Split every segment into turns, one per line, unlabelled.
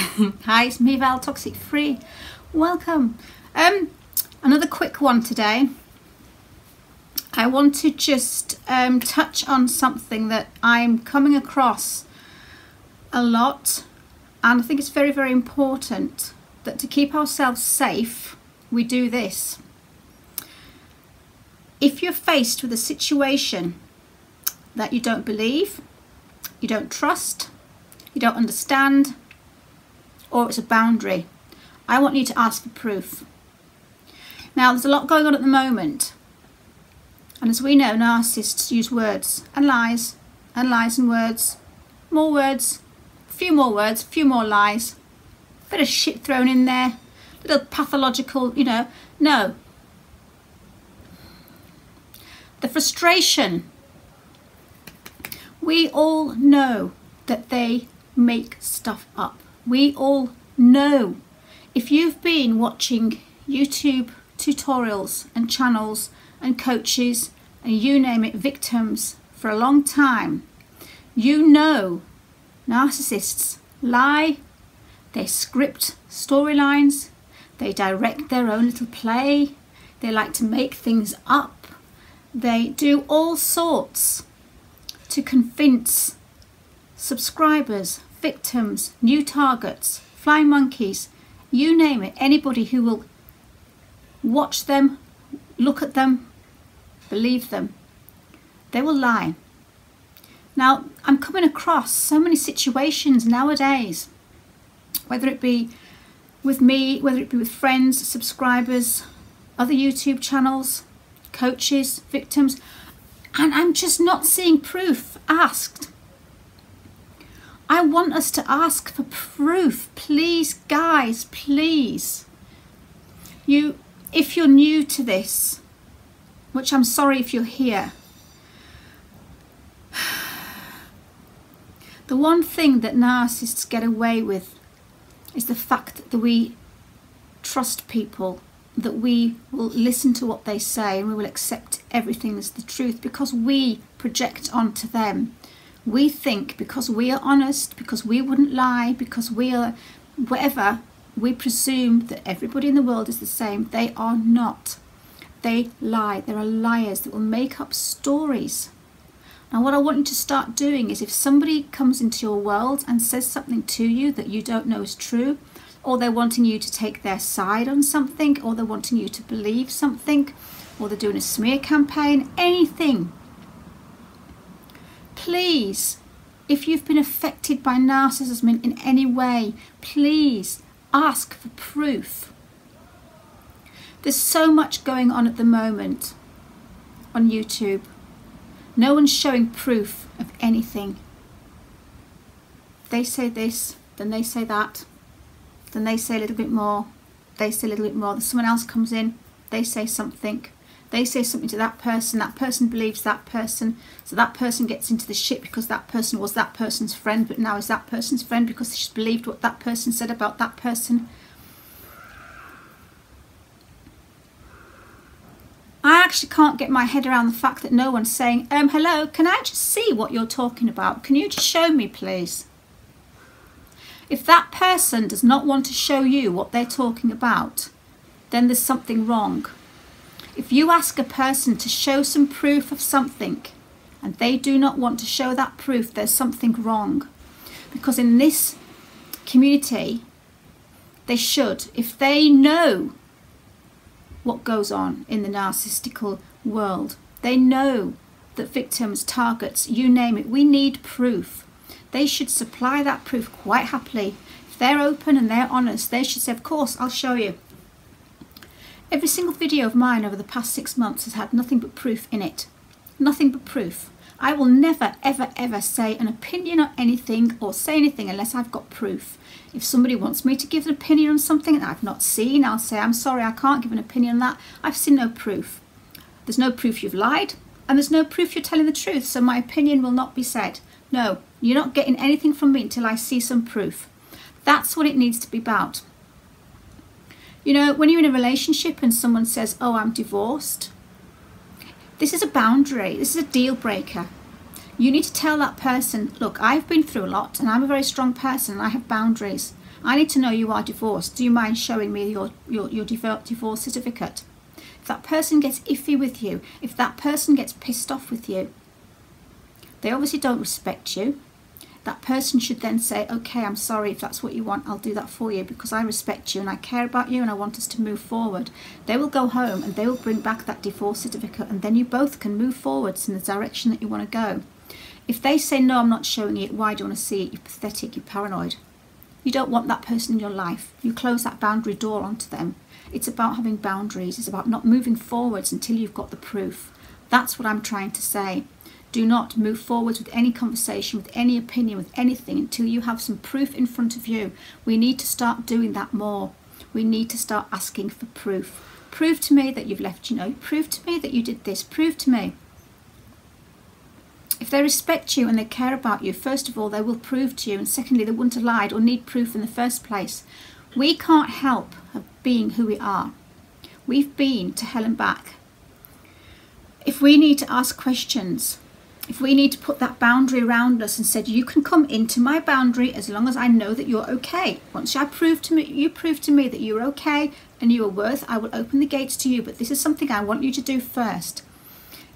Hi, it's me, Val, Toxic Free. Welcome. Another quick one today. I want to just touch on something that I'm coming across a lot, and I think it's very, very important that to keep ourselves safe, we do this. If you're faced with a situation that you don't believe, you don't trust, you don't understand, or it's a boundary, I want you to ask for proof. Now, there's a lot going on at the moment, and as we know, narcissists use words and lies and words, more words, a few more words, a few more lies, bit of shit thrown in there, little pathological, no. The frustration, we all know that they make stuff up. We all know. If you've been watching YouTube tutorials and channels and coaches and you name it, victims, for a long time, you know narcissists lie, they script storylines, they direct their own little play, they like to make things up, they do all sorts to convince subscribers, victims, new targets, flying monkeys, you name it, anybody who will watch them, look at them, believe them, they will lie. Now, I'm coming across so many situations nowadays, whether it be with me, whether it be with friends, subscribers, other YouTube channels, coaches, victims, and I'm just not seeing proof asked. I want us to ask for proof, please, guys, please. If you're new to this, which I'm sorry if you're here, the one thing that narcissists get away with is the fact that we trust people, that we will listen to what they say and we will accept everything as the truth because we project onto them. We think because we are honest, because we wouldn't lie, because we are whatever, we presume that everybody in the world is the same. They are not. They lie. There are liars that will make up stories. Now, what I want you to start doing is if somebody comes into your world and says something to you that you don't know is true, or they're wanting you to take their side on something, or they're wanting you to believe something, or they're doing a smear campaign, anything, please, if you've been affected by narcissism in any way, please ask for proof. There's so much going on at the moment on YouTube. No one's showing proof of anything. They say this, then they say that, then they say a little bit more, they say a little bit more, then someone else comes in, they say something. They say something to that person believes that person, so that person gets into the shit because that person was that person's friend, but now is that person's friend because she's believed what that person said about that person. I actually can't get my head around the fact that no one's saying, hello, can I just see what you're talking about? Can you just show me, please? If that person does not want to show you what they're talking about, then there's something wrong. If you ask a person to show some proof of something and they do not want to show that proof, there's something wrong. Because in this community, they should, if they know what goes on in the narcissistical world, they know that victims, targets, you name it, we need proof. They should supply that proof quite happily. If they're open and they're honest, they should say, of course, I'll show you. Every single video of mine over the past 6 months has had nothing but proof in it. Nothing but proof. I will never, ever, ever say an opinion on anything or say anything unless I've got proof. If somebody wants me to give an opinion on something that I've not seen, I'll say, I'm sorry, I can't give an opinion on that. I've seen no proof. There's no proof you've lied, and there's no proof you're telling the truth, so my opinion will not be said. No, you're not getting anything from me until I see some proof. That's what it needs to be about. You know, when you're in a relationship and someone says, oh, I'm divorced, this is a boundary, this is a deal breaker. You need to tell that person, look, I've been through a lot and I'm a very strong person and I have boundaries. I need to know you are divorced. Do you mind showing me your divorce certificate? If that person gets iffy with you, if that person gets pissed off with you, they obviously don't respect you. That person should then say, okay, I'm sorry, if that's what you want, I'll do that for you because I respect you and I care about you and I want us to move forward. They will go home and they will bring back that divorce certificate, and then you both can move forwards in the direction that you want to go. If they say, no, I'm not showing it, why do you want to see it? You're pathetic, you're paranoid. You don't want that person in your life. You close that boundary door onto them. It's about having boundaries. It's about not moving forwards until you've got the proof. That's what I'm trying to say. Do not move forwards with any conversation, with any opinion, with anything until you have some proof in front of you. We need to start doing that more. We need to start asking for proof. Prove to me that you've left, prove to me that you did this, prove to me. If they respect you and they care about you, first of all, they will prove to you, and secondly, they wouldn't have lied or need proof in the first place. We can't help being who we are. We've been to hell and back. If we need to ask questions, if we need to put that boundary around us and said, you can come into my boundary as long as I know that you're okay. Once you prove to me that you're okay and you are worth, I will open the gates to you. But this is something I want you to do first.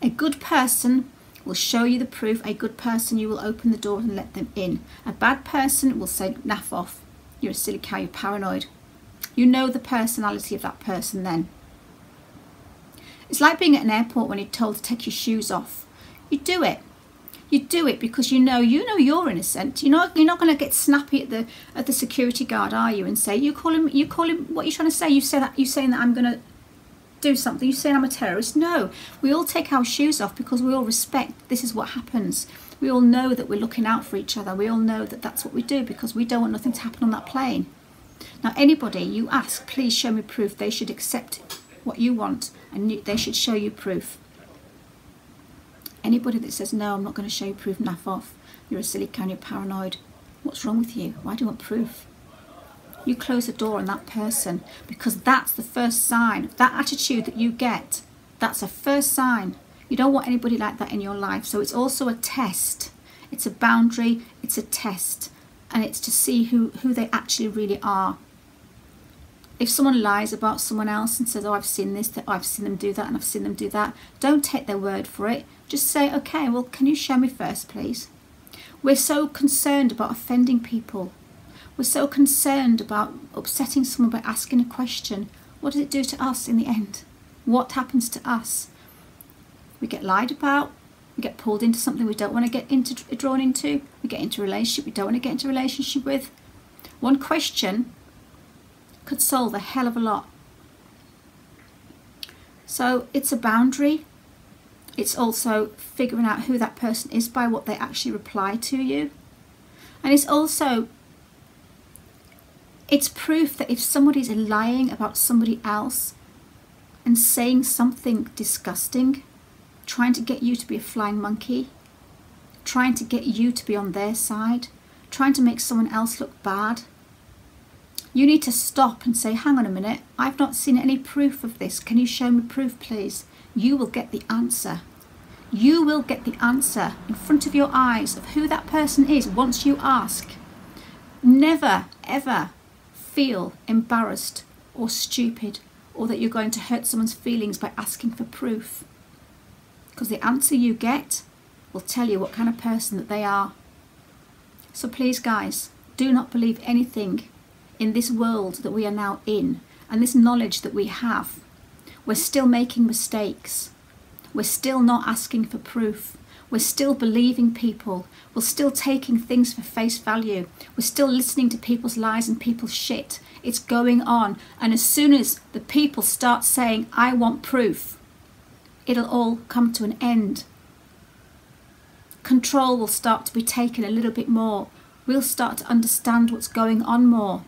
A good person will show you the proof. A good person, you will open the door and let them in. A bad person will say, naff off. You're a silly cow, you're paranoid. You know the personality of that person then. It's like being at an airport when you're told to take your shoes off. You do it. You do it because you know you're innocent. You're not going to get snappy at the security guard, are you? And say, you call him. What are you trying to say? You're saying that I'm going to do something. You're saying I'm a terrorist. No, we all take our shoes off because we all respect. This is what happens. We all know that we're looking out for each other. We all know that that's what we do because we don't want nothing to happen on that plane. Now, anybody you ask, please show me proof. They should accept what you want and they should show you proof. Anybody that says, no, I'm not going to show you proof, naff off. You're a silly cow, you're paranoid. What's wrong with you? Why do you want proof? You close the door on that person because that's the first sign. That attitude that you get, that's a first sign. You don't want anybody like that in your life. So it's also a test. It's a boundary. It's a test. And it's to see who they actually really are. If someone lies about someone else and says, oh, I've seen this, that I've seen them do that, and I've seen them do that, don't take their word for it. Just say, okay, well, can you show me first, please? We're so concerned about offending people. We're so concerned about upsetting someone by asking a question. What does it do to us in the end? What happens to us? We get lied about. We get pulled into something we don't want to get drawn into. We get into a relationship we don't want to get into a relationship with. One question could solve a hell of a lot. So it's a boundary. It's also figuring out who that person is by what they actually reply to you. And it's proof that if somebody's lying about somebody else and saying something disgusting, trying to get you to be a flying monkey, trying to get you to be on their side, trying to make someone else look bad, you need to stop and say, hang on a minute, I've not seen any proof of this. Can you show me proof, please? You will get the answer. You will get the answer in front of your eyes of who that person is once you ask. Never, ever feel embarrassed or stupid or that you're going to hurt someone's feelings by asking for proof. Because the answer you get will tell you what kind of person that they are. So please, guys, do not believe anything in this world that we are now in and this knowledge that we have. We're still making mistakes. We're still not asking for proof. We're still believing people. We're still taking things for face value. We're still listening to people's lies and people's shit. It's going on. And as soon as the people start saying, I want proof, it'll all come to an end. Control will start to be taken a little bit more. We'll start to understand what's going on more.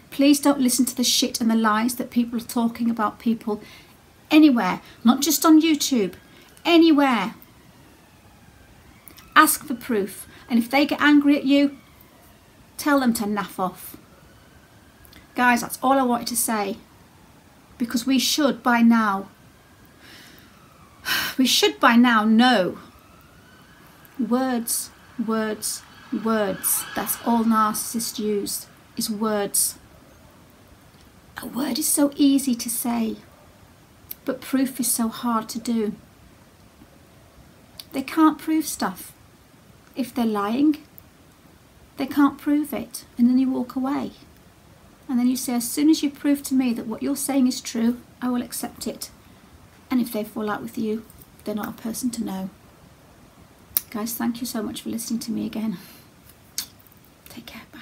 Please don't listen to the shit and the lies that people are talking about people anywhere, not just on YouTube, anywhere. Ask for proof, and if they get angry at you, tell them to naff off. Guys, that's all I wanted to say, because we should by now know words Words. That's all narcissists use, is words. A word is so easy to say, but proof is so hard to do. They can't prove stuff. If they're lying, they can't prove it, and then you walk away. And then you say, as soon as you prove to me that what you're saying is true, I will accept it. And if they fall out with you, they're not a person to know. Guys, thank you so much for listening to me again. Take care. Bye.